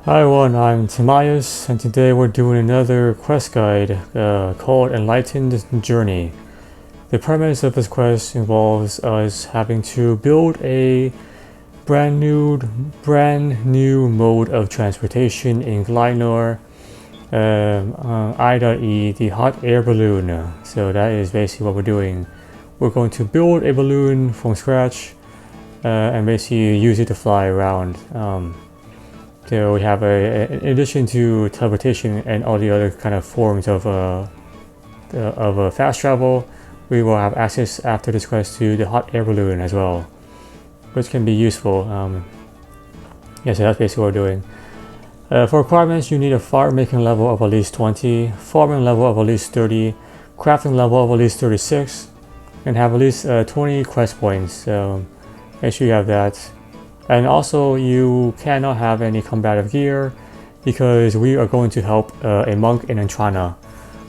Hi everyone, I'm Timaeus, and today we're doing another quest guide called Enlightened Journey. The premise of this quest involves us having to build a brand new mode of transportation in Glyinor, I.E, the hot air balloon. So that is basically what we're doing. We're going to build a balloon from scratch and basically use it to fly around. So we have in addition to teleportation and all the other kind of forms of fast travel, we will have access after this quest to the hot air balloon as well, which can be useful. So that's basically what we're doing. For requirements, you need a fire making level of at least 20, farming level of at least 30, crafting level of at least 36, and have at least 20 quest points. So make sure you have that. And also, you cannot have any combative gear because we are going to help a monk in Entrana.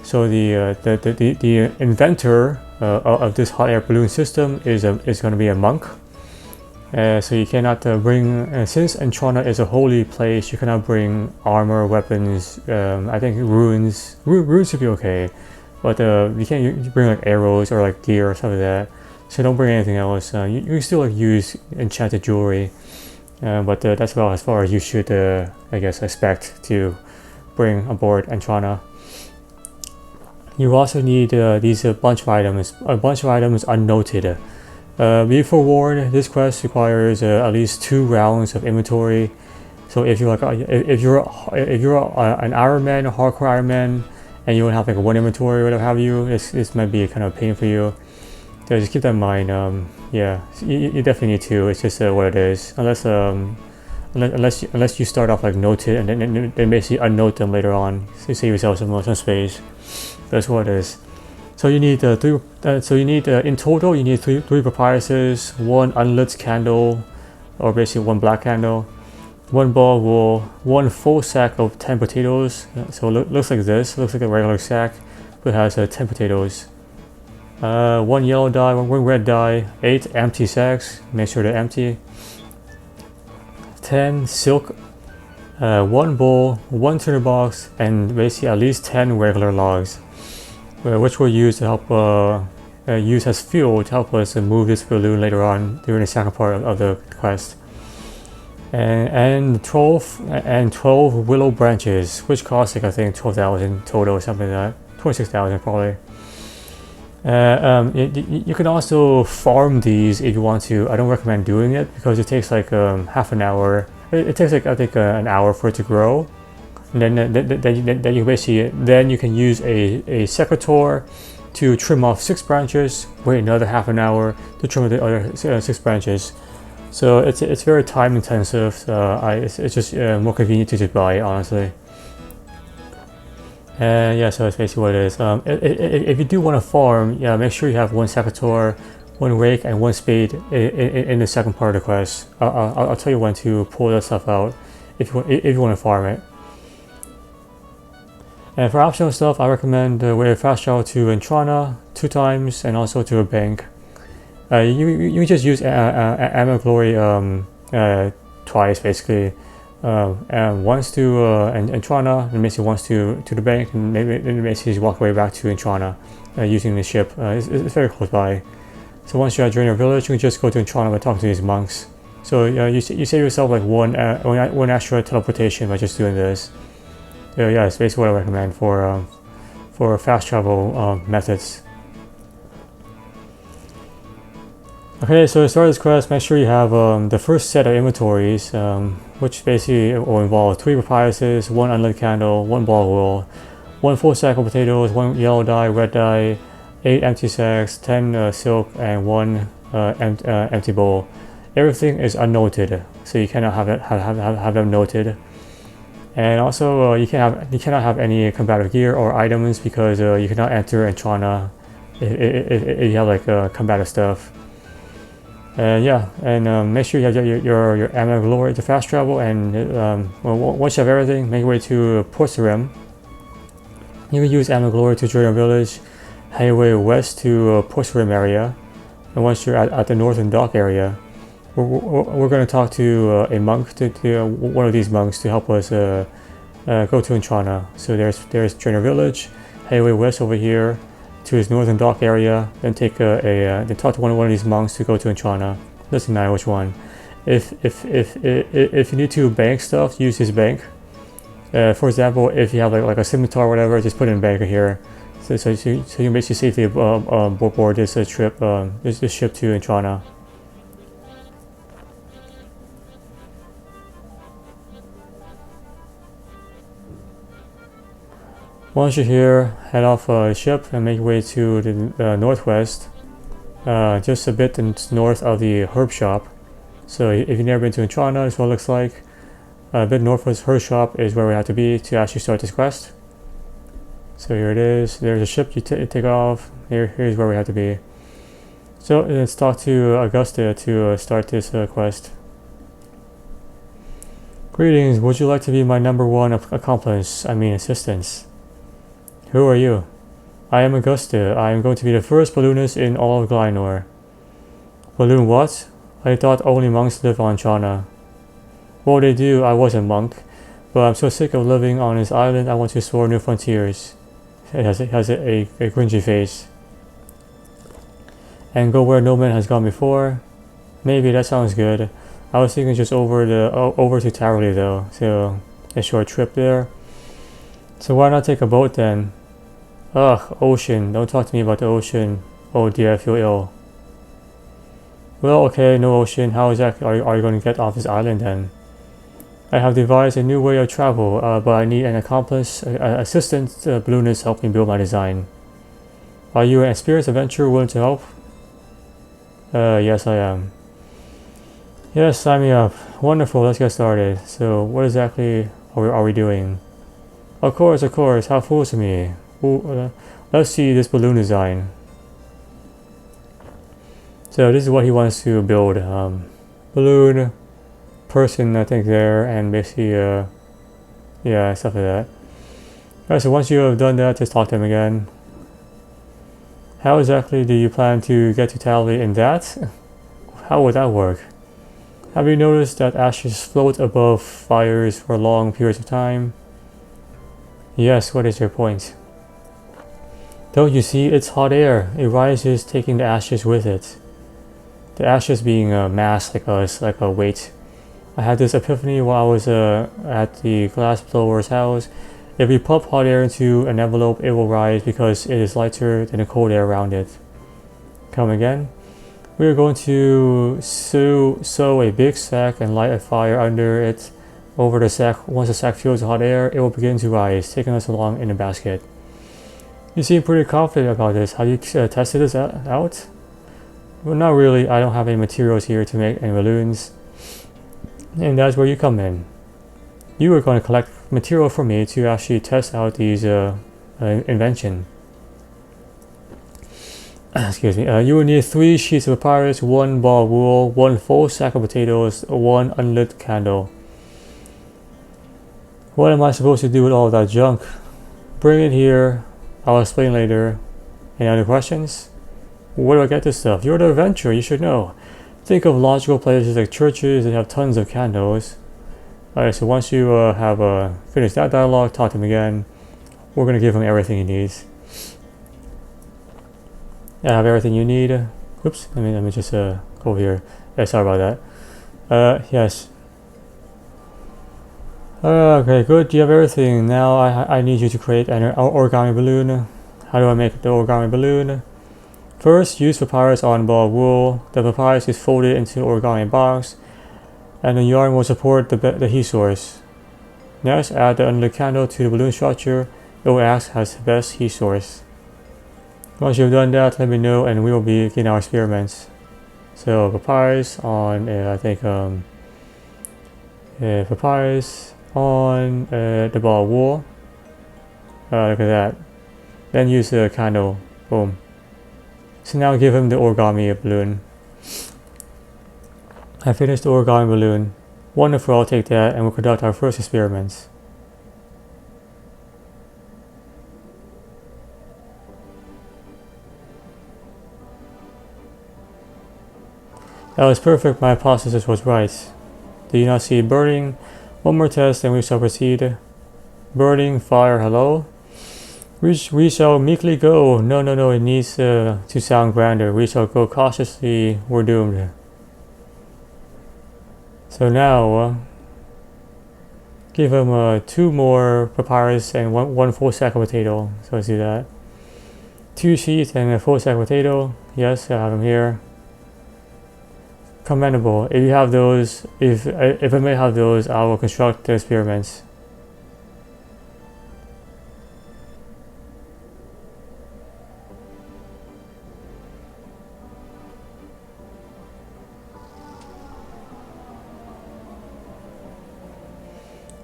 So the inventor of this hot air balloon system is going to be a monk. So you cannot bring, since Entrana is a holy place, you cannot bring armor, weapons. I think runes should be okay, but you can't bring like arrows or like gear or stuff like that. So don't bring anything else. You can still use enchanted jewelry, but that's about as far as you should, I guess, expect to bring aboard Entrana. You also need these bunch of items unnoted. Be forewarned, this quest requires at least 2 rounds of inventory. So if you're an Iron Man, a hardcore Iron Man, and you don't have like 1 inventory or whatever have you, this might be kind of a pain for you. So just keep that in mind. You definitely need to. It's just what it is. Unless you start off like noted and then basically unnote them later on. So you save yourself some space. That's what it is. So you need three. In total you need three papyruses, 1 unlit candle, or basically 1 black candle, 1 ball of wool, 1 full sack of 10 potatoes. So it looks like this. Looks like a regular sack, but it has 10 potatoes. 1 yellow dye, 1 red dye, 8 empty sacks, make sure they're empty, 10 silk, 1 bowl, 1 tinderbox, and basically at least 10 regular logs, which we'll use to help use as fuel to help us move this balloon later on during the second part of the quest. And 12 willow branches, which cost like I think 12,000 total or something like that, 26,000 probably. You can also farm these if you want to. I don't recommend doing it because it takes like half an hour. It takes like I think an hour for it to grow. And then you basically you can use a secretore to trim off 6 branches. Wait another half an hour to trim the other 6 branches. So it's very time intensive. It's just more convenient to just buy it, honestly. So that's basically what it is. If you do want to farm, make sure you have 1 secateurs, 1 rake, and 1 spade in the second part of the quest. I'll tell you when to pull that stuff out if you want to farm it. And for optional stuff, I recommend way of fast travel to Entrana 2 times and also to a bank. You just use Ammo Glory twice basically. Once to Entrana, and basically once to the bank, and then basically just walk away back to Entrana using the ship. It's very close by. So once you're at Journey Village, you can just go to Entrana and talk to these monks. So you save yourself like one extra teleportation by just doing this. So it's basically what I recommend for fast travel methods. Okay, so to start this quest, make sure you have the first set of inventories, which basically will involve 3 papyruses, 1 unlit candle, 1 ball of wool, 1 full sack of potatoes, 1 yellow dye, red dye, 8 empty sacks, 10 silk, and 1 empty bowl. Everything is unnoted, so you cannot have them noted. And also, you cannot have any combative gear or items because you cannot enter Entrana if you have like combative stuff. Make sure you have your Ammo Glory to fast travel, and once you have everything, make your way to Porcerim. You can use Ammo Glory to Journey Village, head your way west to Porcerim area, and once you're at the northern dock area, we're going to talk to a monk, to one of these monks, to help us go to Entrana. So there's Trainer Village, highway west over here to his northern dock area. Then take then talk to one of these monks to go to Entrana. Doesn't matter which one. If you need to bank stuff, use his bank. For example, if you have like a scimitar or whatever, just put it in banker here. So you basically safely board this trip, this ship to Entrana. Once you're here, head off the ship and make your way to the northwest, just a bit north of the herb shop. So if you've never been to Entrana, this is what it looks like. A bit northwest herb shop is where we have to be to actually start this quest. So here it is. There's a ship you take off. Here's where we have to be. So let's talk to Augusta to start this quest. Greetings. Would you like to be my #1 accomplice? Assistants. Who are you? I am Augusta. I am going to be the first balloonist in all of Glynor. Balloon what? I thought only monks live on Chana. Well, they do. I was a monk, but I'm so sick of living on this island. I want to explore new frontiers. It has a cringy face. And go where no man has gone before. Maybe that sounds good. I was thinking just over to Tarley though, so a short trip there. So why not take a boat then? Ugh, ocean. Don't talk to me about the ocean. Oh dear, I feel ill. Well, okay, no ocean. How exactly are you going to get off this island then? I have devised a new way of travel, but I need an accomplice, assistant balloonist to help me build my design. Are you an experienced adventurer willing to help? Yes, I am. Yes, sign me up. Wonderful, let's get started. So, what exactly are we doing? Of course, how foolish of me. Let's see this balloon design. So this is what he wants to build. Balloon, person, I think there, and basically, yeah, stuff like that. Alright, so once you have done that, just talk to him again. How exactly do you plan to get to Tally in that? How would that work? Have you noticed that ashes float above fires for long periods of time? Yes, what is your point? Don't you see, it's hot air. It rises, taking the ashes with it. The ashes being a mass, like a weight. I had this epiphany while I was at the glass blower's house. If we pump hot air into an envelope, it will rise because it is lighter than the cold air around it. Come again? We are going to sew a big sack and light a fire under it. Over the sack, once the sack fills with hot air, it will begin to rise, taking us along in a basket. You seem pretty confident about this. Have you tested this out? Well, not really. I don't have any materials here to make any balloons. And that's where you come in. You are going to collect material for me to actually test out these invention. Excuse me. You will need 3 sheets of papyrus, 1 ball of wool, 1 full sack of potatoes, 1 unlit candle. What am I supposed to do with all that junk? Bring it here. I'll explain later. Any other questions? Where do I get this stuff? You're the adventurer. You should know. Think of logical places like churches that have tons of candles. Alright, so once you have finished that dialogue, talk to him again. We're going to give him everything he needs. I have everything you need. Oops, let me just go over here. Yeah, sorry about that. Yes. Okay, good. You have everything. Now I need you to create an origami balloon. How do I make the origami balloon? First, use papyrus on ball of wool. The papyrus is folded into an origami box, and the yarn will support the heat source. Next, add the unlit candle to the balloon structure. It will act as the best heat source. Once you've done that, let me know and we will begin our experiments. So papyrus on, I think, papyrus on the ball of wool. Look at that. Then use the candle. Boom. So now give him the origami balloon. I finished the origami balloon. Wonderful, I'll take that and we'll conduct our first experiments. That was perfect, my hypothesis was right. Do you not see burning? One more test and we shall proceed. Burning, fire, hello? We shall meekly go. No, it needs to sound grander. We shall go cautiously, we're doomed. So now, give him 2 more papyrus and one full sack of potato. So let's do that. 2 sheets and a full sack of potato. Yes, I have them here. Commendable. If you have those, if I may have those, I will construct the experiments.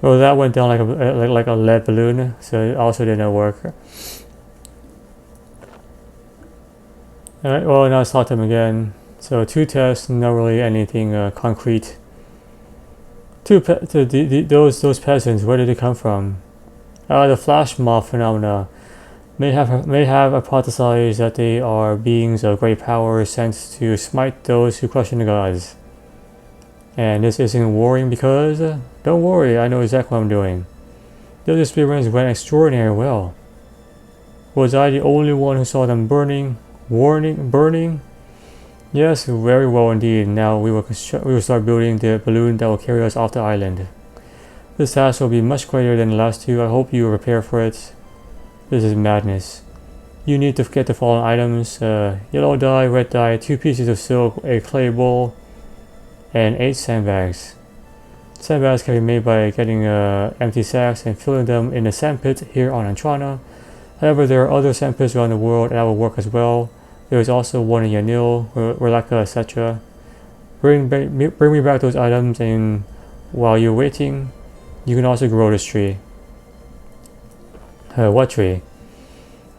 Well, that went down like a lead balloon, so it also didn't work. Alright, well now let's talk to him again. So 2 tests, not really anything concrete. Those peasants, where did they come from? The flash mob phenomena may have hypothesized that they are beings of great power sent to smite those who question the gods. And this isn't worrying because, don't worry, I know exactly what I'm doing. Those experiments went extraordinarily well. Was I the only one who saw them burning? Burning? Yes, very well indeed. Now we will start building the balloon that will carry us off the island. This task will be much greater than the last 2. I hope you are prepared for it. This is madness. You need to get the following items: yellow dye, red dye, 2 pieces of silk, a clay bowl, and 8 sandbags. Sandbags can be made by getting empty sacks and filling them in a sandpit here on Antrana. However, there are other sandpits around the world that will work as well. There is also one in Yanil, Relaka, etc. Bring me back those items, and while you're waiting, you can also grow this tree. What tree?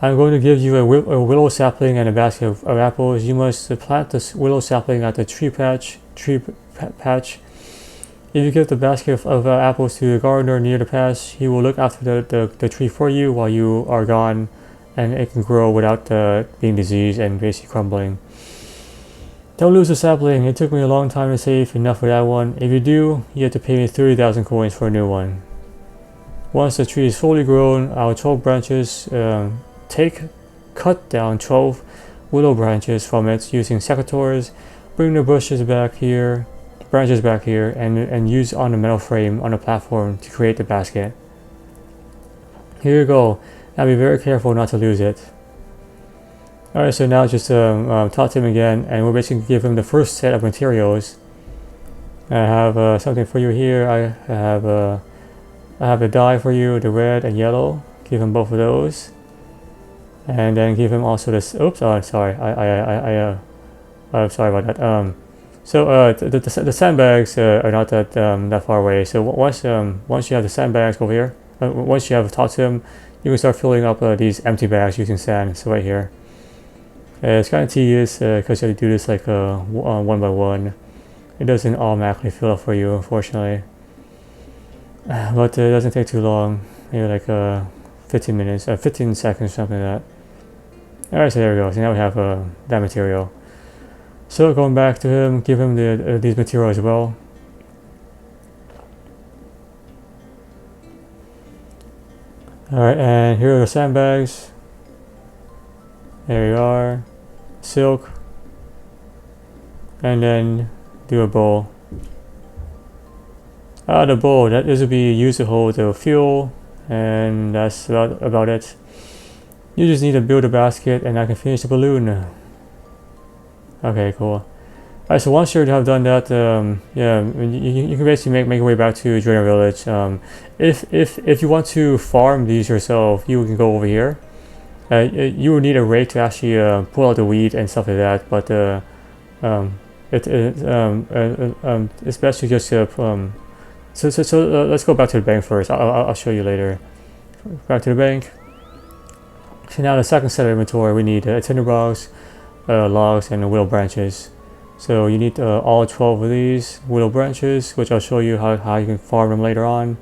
I'm going to give you a willow sapling and a basket of apples. You must plant this willow sapling at the tree patch. If you give the basket of apples to the gardener near the patch, he will look after the tree for you while you are gone, and it can grow without being diseased and basically crumbling. Don't lose the sapling. It took me a long time to save enough for that one. If you do, you have to pay me 30,000 coins for a new one. Once the tree is fully grown, our 12 branches, cut down 12 willow branches from it using secateurs. Bring the branches back here, and use on the metal frame on the platform to create the basket. Here you go. Now be very careful not to lose it. Alright, so now just talk to him again, and we'll basically give him the first set of materials. I have something for you here. I have a dye for you, the red and yellow. Give him both of those, and then give him also this. Oops, oh, sorry. I'm sorry about that. So the sandbags are not that far away. So once you have the sandbags over here, once you have talked to him, you can start filling up these empty bags using sand. So right here. It's kind of tedious because you have to do this like one by one. It doesn't automatically fill up for you, unfortunately. But it doesn't take too long. Maybe like 15 minutes, 15 seconds, something like that. Alright, so there we go. So now we have that material. So going back to him, give him these materials as well. Alright, and here are the sandbags. There you are. Silk. And then do a bowl. The bowl, that is to be used to hold the fuel, and that's about it. You just need to build a basket and I can finish the balloon. Okay, cool. Alright, so once you have done that, yeah, you can basically make your way back to Journey Village. If you want to farm these yourself, you can go over here. You will need a rake to actually pull out the wheat and stuff like that, but it's best to just so let's go back to the bank first. I'll show you later. Back to the bank. So now the second set of inventory, we need tinderbox, logs, and willow branches. So you need all 12 of these willow branches, which I'll show you how you can farm them later on.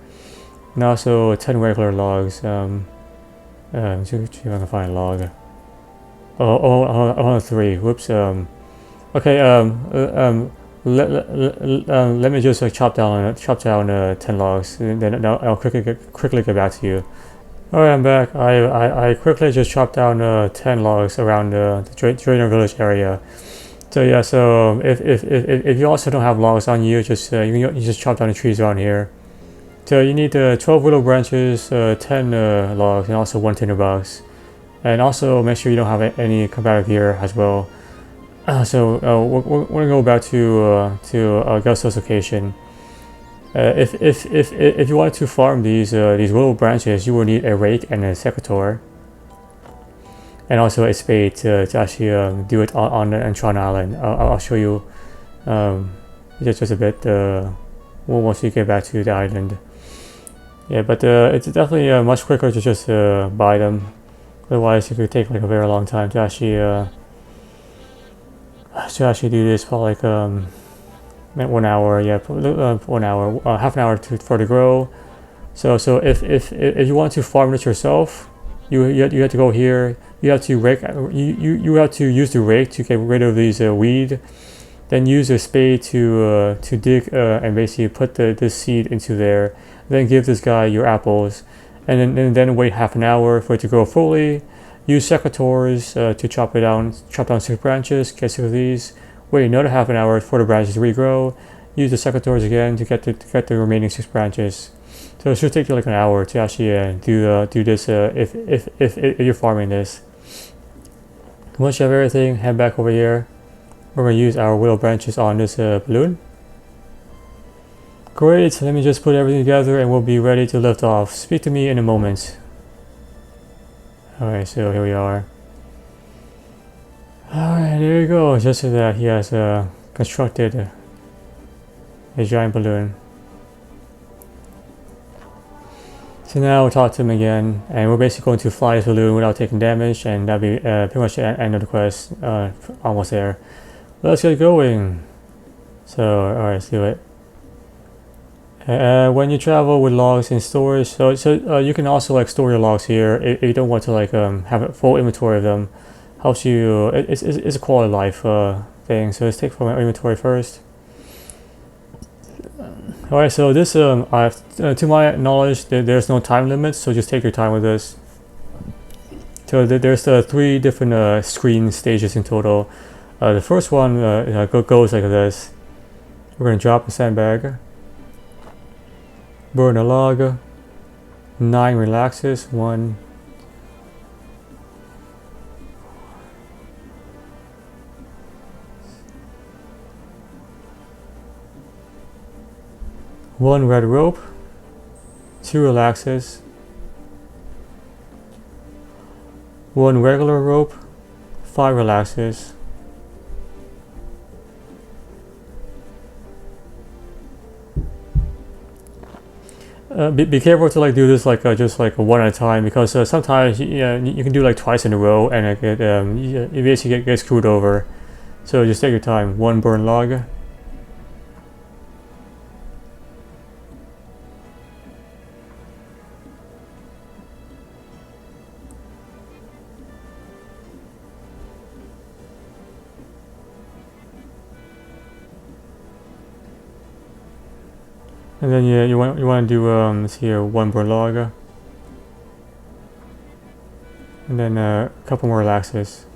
And also 10 regular logs. See if I can find a log. Oh, 3. Whoops. Okay. let me just chop down 10 logs, and then I'll quickly get back to you. Alright, I'm back. I quickly just chopped down 10 logs around the Drainer village area. So yeah, so if you also don't have logs on you, just you just chop down the trees around here. So you need 12 willow branches, 10 logs, and also 1 tinderbox. And also make sure you don't have any combative gear as well. We're gonna go back to Gusto's location. If you wanted to farm these willow branches, you will need a rake and a secator, and also a spade to actually do it on the Entron Island. I'll show you just a bit once you get back to the island. Yeah, but it's definitely much quicker to just buy them. Otherwise, it could take like a very long time to actually do this. Probably like 1 hour, yeah, 1 hour, half an hour for the grow. So if you want to farm it yourself, you have to go here. You have to rake. You have to use the rake to get rid of these weed. Then use a spade to dig and basically put this seed into there. Then give this guy your apples, and then wait half an hour for it to grow fully. Use secateurs to chop down 6 branches. Get 6 of these. Wait another half an hour for the branches to regrow. Use the secateurs again to get the remaining 6 branches. So it should take you like an hour to actually do this if you're farming this. Once you have everything, head back over here. We're going to use our willow branches on this balloon. Great, let me just put everything together and we'll be ready to lift off. Speak to me in a moment. Alright, so here we are. Alright, there you go. Just so that he has constructed a giant balloon. So now we'll talk to him again, and we're basically going to fly this balloon without taking damage, and that'll be pretty much the end of the quest. Almost there. Let's get going. So, alright, let's do it. When you travel with logs in storage, so you can also like store your logs here if you don't want to like have a full inventory of them. Helps you. It's a quality of life thing. So let's take from my inventory first. Alright, so this to my knowledge, there's no time limit, so just take your time with this. So there's 3 different screen stages in total. The first one goes like this. We're gonna drop a sandbag, burn a log, 9 relaxes, 1. One red rope, 2 relaxes, 1 regular rope, 5 relaxes, be careful to like do this like just like one at a time, because sometimes you can do like twice in a row and you basically get screwed over. So just take your time. 1 burn log. And then you want to do let's see here, 1 burn log, and then a couple more relaxes.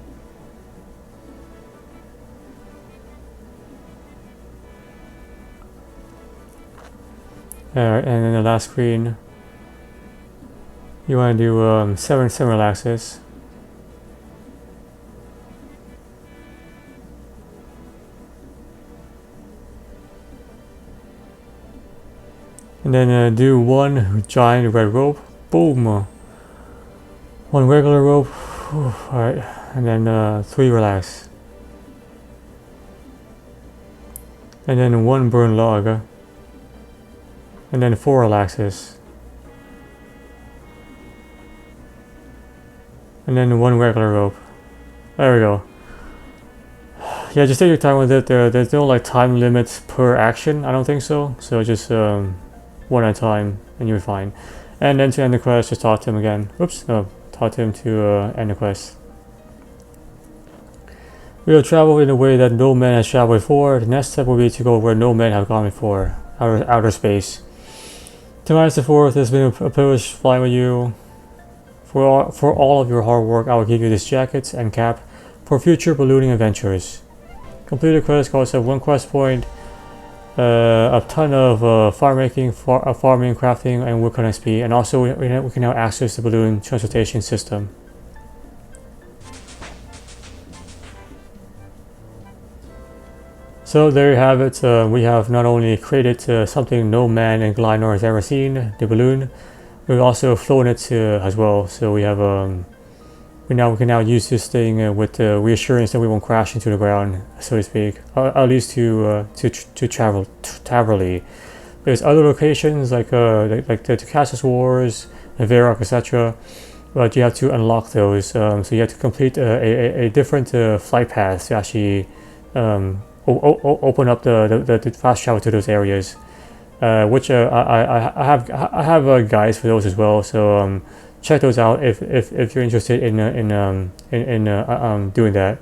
Alright, and then the last screen, you want to do 7 relaxes. And then do 1 giant red rope, boom. 1 regular rope, alright, and then 3 relax. And then 1 burn log, and then 4 relaxes. And then 1 regular rope. There we go. Yeah, just take your time with it. There's no like time limits per action, I don't think so. So just one at a time and you're fine. And then to end the quest, just talk to him again. Oops, no, talk to him to end the quest. We will travel in a way that no man has traveled before. The next step will be to go where no men have gone before, outer space. Timaeus the Fourth has been a privilege flying with you. For all of your hard work, I will give you this jacket and cap for future ballooning adventures. Complete the quest costs of 1 quest point, a ton of farming, crafting, and woodcutting XP, and also we can now access the balloon transportation system. So there you have it. We have not only created something no man in Glenor has ever seen, the balloon. We've also flown it as well. So we have we can now use this thing with the reassurance that we won't crash into the ground, so to speak. At least to travel Taverley. There's other locations like the Cassus Wars, Varrock, etc. But you have to unlock those. So you have to complete a different flight path to actually open up the fast travel to those areas. Which I have guides for those as well. So check those out if you're interested in doing that.